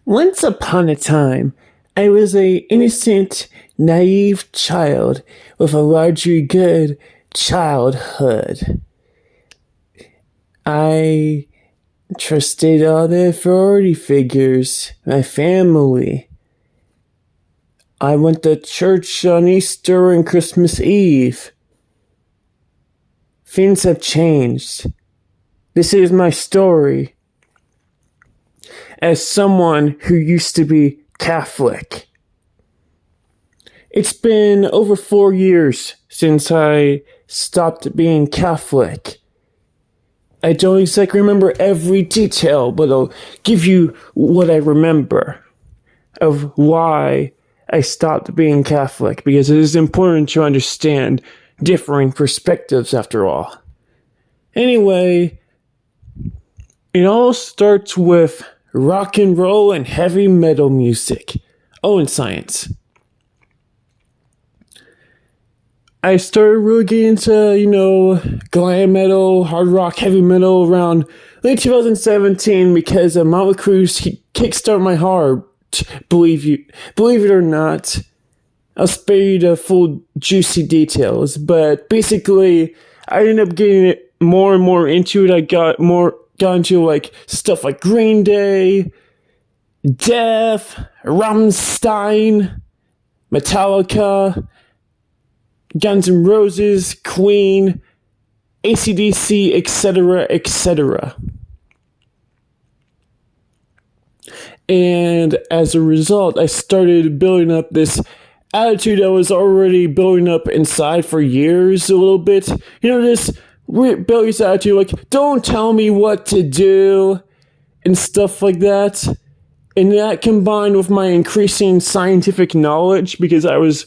Once upon a time, I was a innocent, naive child with a largely good childhood. I trusted all the authority figures, my family. I went to church on Easter and Christmas Eve. Things have changed. This is my story. As someone who used to be Catholic. It's been over 4 years since I stopped being Catholic. I don't exactly remember every detail, but I'll give you what I remember of why I stopped being Catholic, because it is important to understand differing perspectives after all. Anyway, it all starts with rock and roll and heavy metal music. Oh, and science. I started really getting into, glam metal, hard rock, heavy metal around late 2017 because Motley Crue's kickstarted my heart. Believe it or not. I'll spare you the full juicy details, but basically, I ended up getting it more and more into it. I got into stuff like Green Day, Death, Rammstein, Metallica, Guns N' Roses, Queen, AC/DC, etc., etc. And as a result, I started building up this attitude I was already building up inside for years a little bit. This rebellious attitude, like, don't tell me what to do, and stuff like that. And that combined with my increasing scientific knowledge, because I was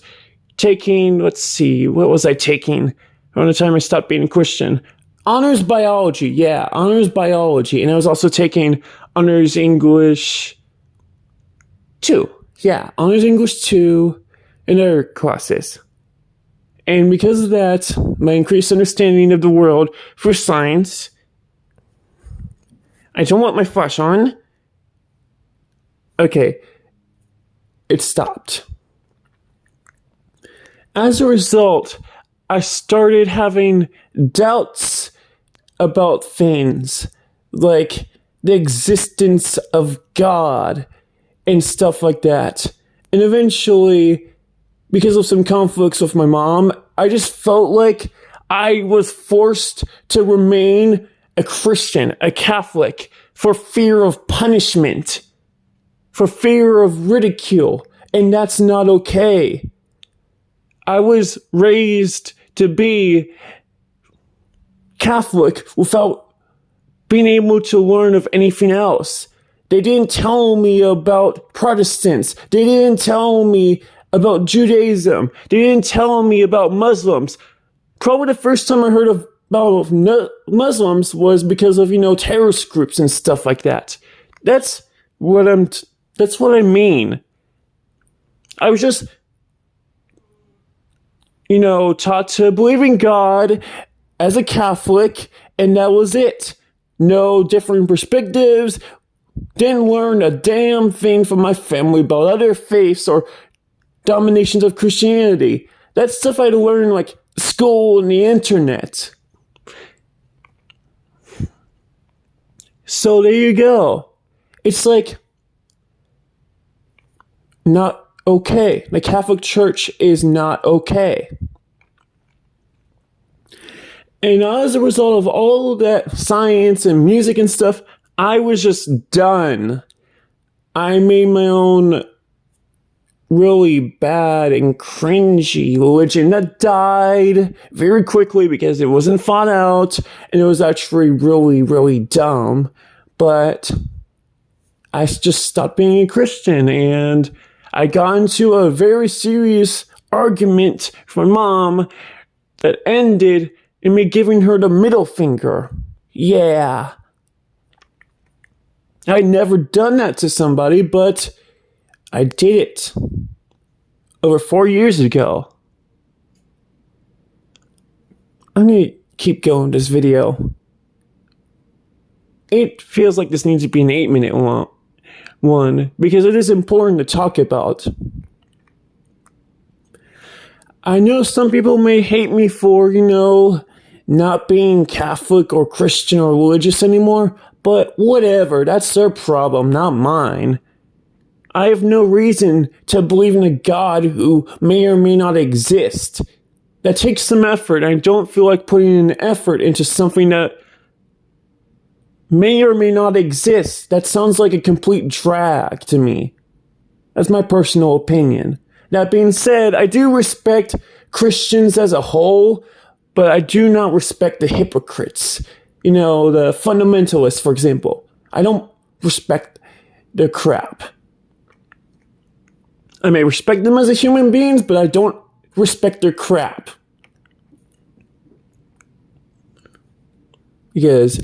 taking, what was I taking around the time I stopped being a Christian? Honors biology, honors biology. And I was also taking honors English 2. Honors English 2 and other classes. And because of that, my increased understanding of the world for science, I don't want my flash on. Okay, it stopped. As a result, I started having doubts about things like the existence of God and stuff like that. And eventually, because of some conflicts with my mom, I just felt like I was forced to remain a Christian, a Catholic, for fear of punishment, for fear of ridicule, and that's not okay. I was raised to be Catholic without being able to learn of anything else. They didn't tell me about Protestants. They didn't tell me about Judaism. They didn't tell me about Muslims. Probably the first time I heard about Muslims was because of, terrorist groups and stuff like that. That's what I mean. I was just, taught to believe in God as a Catholic, and that was it. No different perspectives. Didn't learn a damn thing from my family about other faiths or dominations of Christianity. That's stuff I had to learn in school and the internet. So there you go. It's not okay. The Catholic Church is not okay. And as a result of all of that science and music and stuff, I was just done. I made my own really bad and cringy religion that died very quickly because it wasn't thought out and it was actually really, really dumb. But I just stopped being a Christian, and I got into a very serious argument with my mom that ended in me giving her the middle finger. Yeah. I'd never done that to somebody, but I did it over 4 years ago. I'm gonna keep going this video. It feels like this needs to be an 8-minute long, one because it is important to talk about. I know some people may hate me for, not being Catholic or Christian or religious anymore, but whatever, that's their problem, not mine. I have no reason to believe in a God who may or may not exist. That takes some effort. I don't feel like putting an effort into something that may or may not exist. That sounds like a complete drag to me. That's my personal opinion. That being said, I do respect Christians as a whole, but I do not respect the hypocrites. The fundamentalists, for example. I don't respect their crap. I may respect them as a human beings, but I don't respect their crap. Because,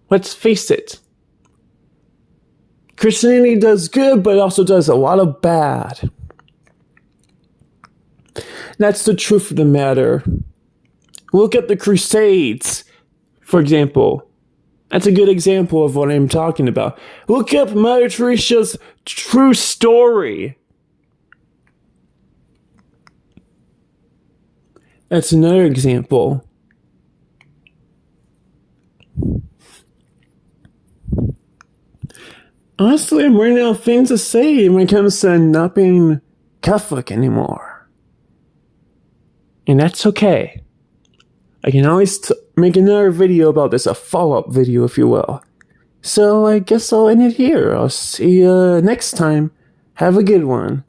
let's face it, Christianity does good, but it also does a lot of bad. That's the truth of the matter. Look at the Crusades, for example. That's a good example of what I'm talking about. Look up Mother Teresa's true story. That's another example. Honestly, I'm running out of things to say when it comes to not being Catholic anymore. And that's okay. I can always make another video about this, a follow-up video, if you will. So I guess I'll end it here. I'll see you next time. Have a good one.